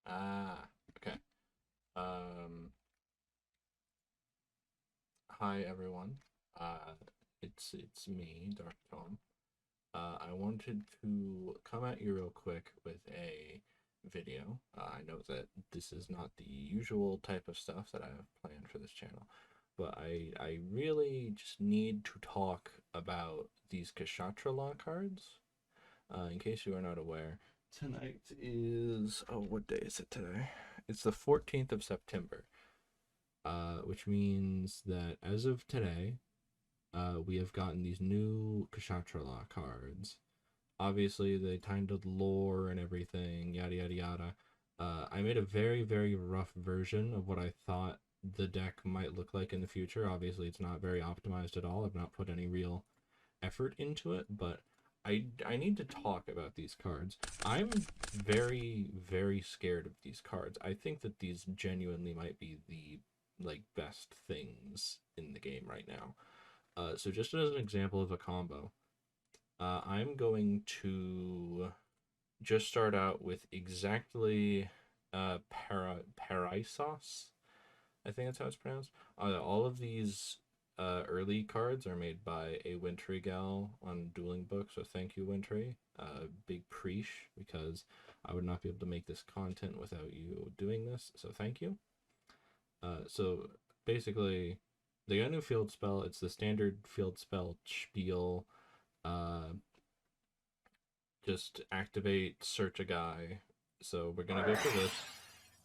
Okay. Um, Hi everyone. Uh, it's me, Dark Tom. I wanted to come at you real quick with a video. I know that this is not the usual type of stuff that I have planned for this channel, but I really just need to talk about these Kshatri-La cards. In case you are not aware, tonight is, oh, what day is it today? It's the 14th of September, which means that as of today, we have gotten these new Kshatrila cards. Obviously, they tied to lore and everything, yada yada yada. I made a very, very rough version of what I thought the deck might look like in the future. Obviously, it's not very optimized at all. I've not put any real effort into it, but I need to talk about these cards. I'm very, very scared of these cards. I think that these genuinely might be the best things in the game right now. So just as an example of a combo, I'm going to just start out with exactly Paraisos. I think that's how it's pronounced. All of these early cards are made by a Wintry gal on Dueling Book, so thank you, Wintry. Big preach, because I would not be able to make this content without you doing this, so thank you. So basically, they got a new field spell. It's the standard field spell spiel. Uh, just activate, search a guy. So we're gonna go for this.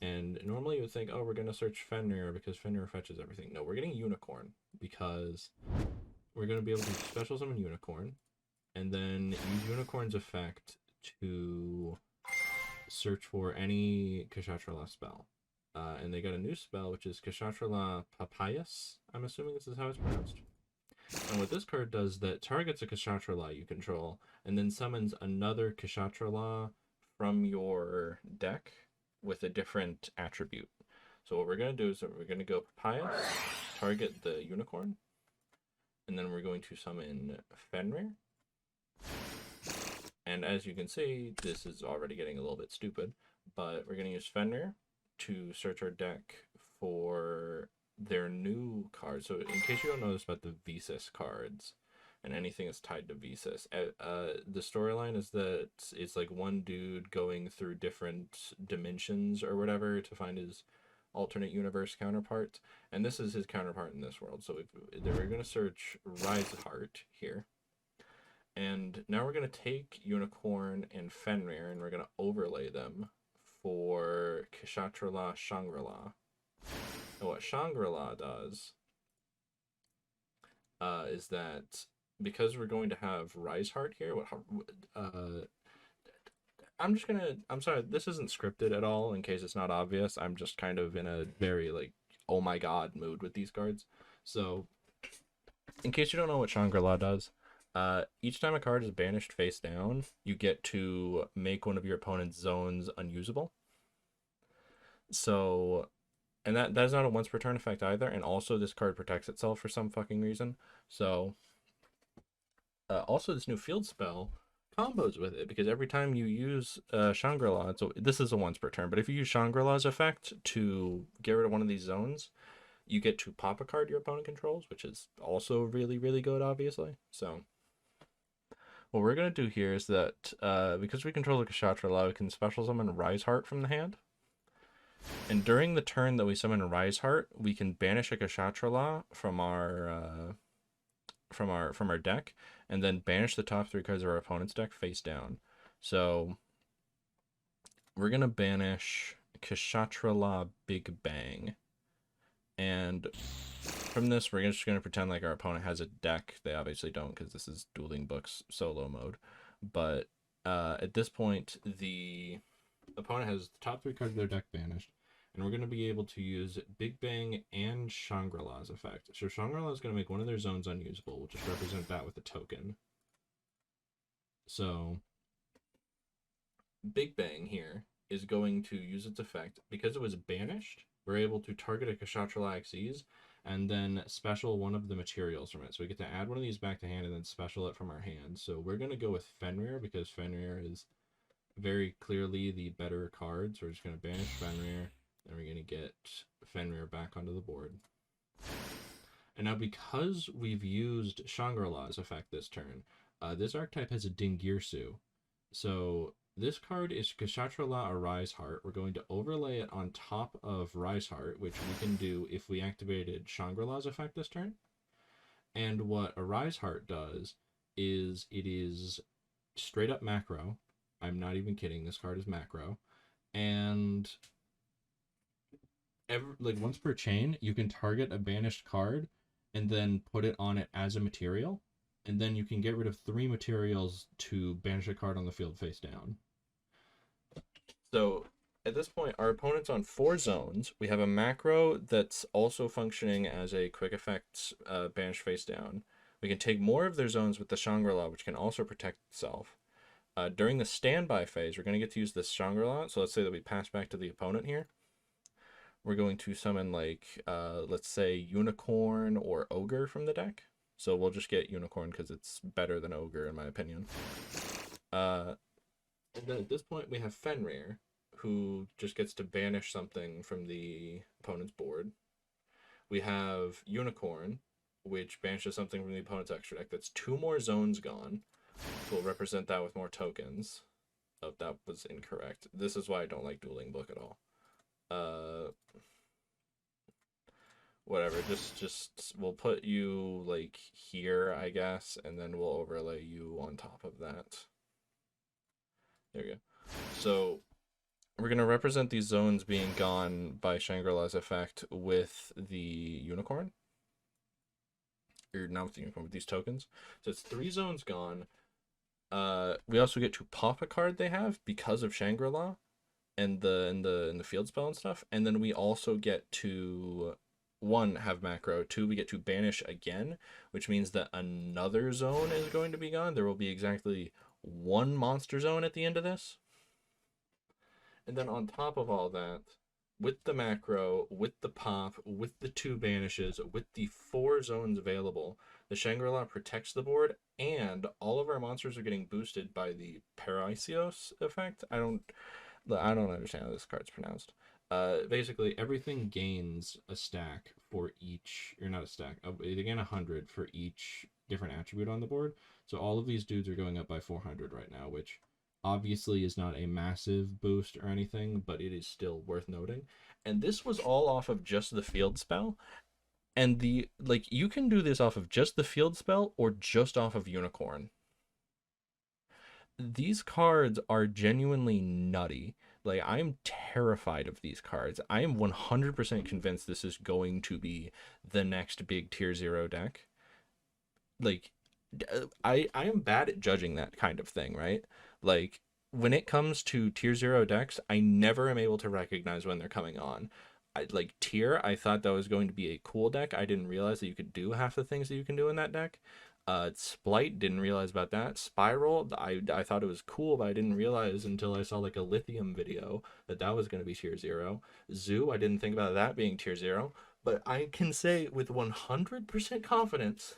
And normally you would think, oh, we're gonna search Fenrir because Fenrir fetches everything. No, we're getting Unicorn because we're gonna be able to special summon Unicorn and then use Unicorn's effect to search for any Kshatrila spell. And they got a new spell, which is Kshatrila Papayas. I'm assuming this is how it's pronounced. And what this card does that targets a Kshatrila you control, and then summons another Kshatrila from your deck with a different attribute. So what we're going to do is that we're going to go Papayas, target the Unicorn, and then we're going to summon Fenrir. And as you can see, this is already getting a little bit stupid, but we're going to use Fenrir to search our deck for their new cards. So in case you don't know this about the Visas cards and anything that's tied to Visas, the storyline is that it's like one dude going through different dimensions or whatever to find his alternate universe counterpart, and this is his counterpart in this world. So we're going to search Rise Heart here. And now we're going to take Unicorn and Fenrir and we're going to overlay them for Kshatrila Shangri-La. And what Shangri-La does is that because we're going to have Rise Heart here, I'm sorry, this isn't scripted at all in case it's not obvious. I'm just kind of in a very oh my god mood with these cards. So in case you don't know what Shangri-La does, each time a card is banished face down, you get to make one of your opponent's zones unusable. So, and that's not a once per turn effect either. And also, this card protects itself for some fucking reason. So, also this new field spell combos with it because every time you use Shangri-La, so this is a once per turn, but if you use Shangri-La's effect to get rid of one of these zones, you get to pop a card your opponent controls, which is also really, really good, obviously. So what we're going to do here is that because we control the Kshatrila, we can special summon Rise Heart from the hand. And during the turn that we summon Rise Heart, we can banish a Kshatrila from our deck, and then banish the top 3 cards of our opponent's deck face down. So we're going to banish Kshatrila Big Bang. And from this, we're just going to pretend like our opponent has a deck. They obviously don't because this is Dueling Books solo mode. But at this point, the opponent has the top 3 cards of their deck banished. And we're going to be able to use Big Bang and Shangri-La's effect. So Shangri-La is going to make one of their zones unusable. We'll just represent that with a token. So Big Bang here is going to use its effect. Because it was banished, we're able to target a Kshatrila Xyz and then special one of the materials from it. So we get to add one of these back to hand and then special it from our hand. So we're going to go with Fenrir because Fenrir is very clearly the better cards. We're just going to banish Fenrir, and we're going to get Fenrir back onto the board. And now because we've used Shangri-La's effect this turn, this archetype has a Dingirsu. So this card is Kshatri-La or Rise Heart. We're going to overlay it on top of Rise Heart, which we can do if we activated Shangri-La's effect this turn. And what a Rise Heart does is it is straight up macro. I'm not even kidding. This card is macro. And once per chain, you can target a banished card and then put it on it as a material. And then you can get rid of 3 materials to banish a card on the field face down. So at this point, our opponent's on 4 zones. We have a macro that's also functioning as a quick effect banish face down. We can take more of their zones with the Shangri-La, which can also protect itself. During the standby phase, we're going to get to use this Shangri-La. So let's say that we pass back to the opponent here. We're going to summon, like, let's say Unicorn or Ogre from the deck. So we'll just get Unicorn because it's better than Ogre, in my opinion. And then at this point, we have Fenrir, who just gets to banish something from the opponent's board. We have Unicorn, which banishes something from the opponent's extra deck. That's 2 more zones gone. We'll represent that with more tokens. Oh, that was incorrect. This is why I don't like Dueling Book at all. Whatever, just we'll put you like here, I guess, and then we'll overlay you on top of that. There you go. So we're gonna represent these zones being gone by Shangri-La's effect with the Unicorn. Or not with the Unicorn, with these tokens. So it's 3 zones gone. We also get to pop a card they have because of Shangri-La and the field spell and stuff. And then we also get to 1, have macro. 2, we get to banish again, which means that another zone is going to be gone. There will be exactly 1 monster zone at the end of this. And then on top of all that, with the macro, with the pop, with the 2 banishes, with the 4 zones available, the Shangri-La protects the board, and all of our monsters are getting boosted by the Paraisios effect. I don't understand how this card's pronounced. Basically, everything gains a stack for each, or not a stack, they gain 100 for each different attribute on the board. So all of these dudes are going up by 400 right now, which obviously is not a massive boost or anything, but it is still worth noting. And this was all off of just the field spell. And you can do this off of just the field spell or just off of Unicorn. These cards are genuinely nutty. Like, I'm terrified of these cards. I am 100% convinced this is going to be the next big tier 0 deck. Like, I am bad at judging that kind of thing, right? Like, when it comes to tier 0 decks, I never am able to recognize when they're coming on. Like, tier, I thought that was going to be a cool deck. I didn't realize that you could do half the things that you can do in that deck. Splight, didn't realize about that. Spiral, I thought it was cool, but I didn't realize until I saw like a Lithium video that was going to be tier 0. Zoo, I didn't think about that being tier 0. But I can say with 100% confidence,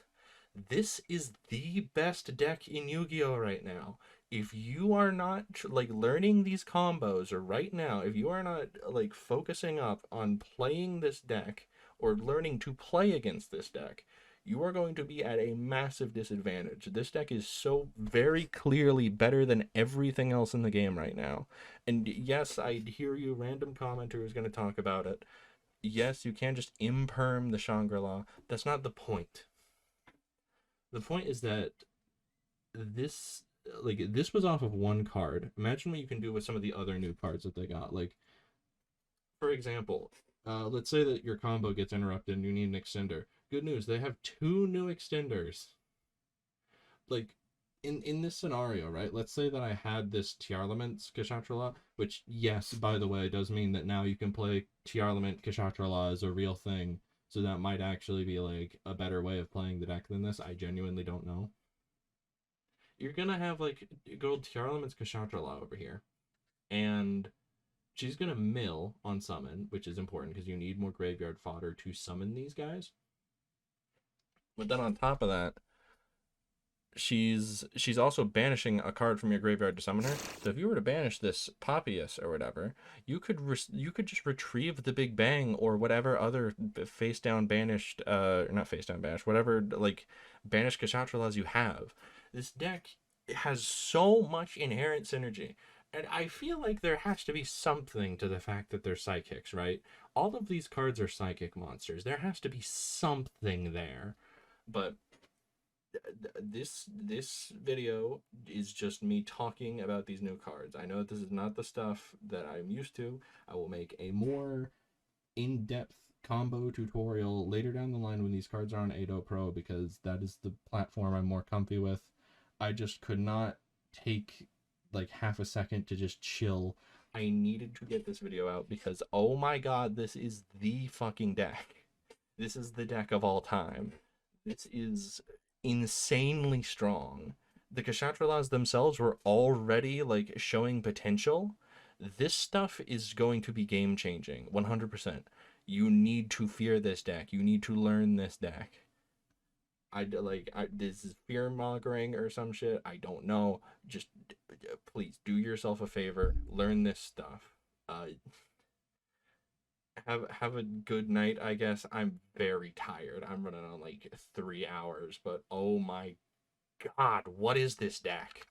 this is the best deck in Yu-Gi-Oh! Right now. If you are not like learning these combos, or right now, if you are not like focusing up on playing this deck or learning to play against this deck, you are going to be at a massive disadvantage. This deck is so very clearly better than everything else in the game right now. And yes, I hear you, random commenter who's going to talk about it. Yes, you can just imperm the Shangri-La. That's not the point. The point is that this was off of 1 card. Imagine what you can do with some of the other new cards that they got. Like, for example, let's say that your combo gets interrupted and you need an extender. Good news, they have 2 new extenders. Like, in this scenario, right? Let's say that I had this Tiarlament's Kshatri-La, which, yes, by the way, does mean that now you can play Tiarlament Kshatri-La as a real thing. So that might actually be, like, a better way of playing the deck than this. I genuinely don't know. You're gonna have, like, Gold Tiarlament's Kshatri-La over here. And she's gonna mill on summon, which is important because you need more graveyard fodder to summon these guys. But then on top of that, she's also banishing a card from your graveyard to summon her. So if you were to banish this Poppius or whatever, you could just retrieve the Big Bang or whatever other face down banished not face down banished, whatever like banished Kshatri-Las you have. This deck has so much inherent synergy. And I feel like there has to be something to the fact that they're psychics, right? All of these cards are psychic monsters. There has to be something there. But this video is just me talking about these new cards. I know this is not the stuff that I'm used to. I will make a more in-depth combo tutorial later down the line when these cards are on 8.0 Pro, because that is the platform I'm more comfy with. I just could not take like half a second to just chill. I needed to get this video out because oh my god, this is the fucking deck. This is the deck of all time. This is insanely strong. The Kshatrilas themselves were already like showing potential. This stuff is going to be game changing, 100%. You need to fear this deck. You need to learn this deck. This is fear mongering or some shit. I don't know. Just please do yourself a favor. Learn this stuff. Have a good night, I guess. I'm very tired. I'm running on like 3 hours, but oh my god, what is this deck?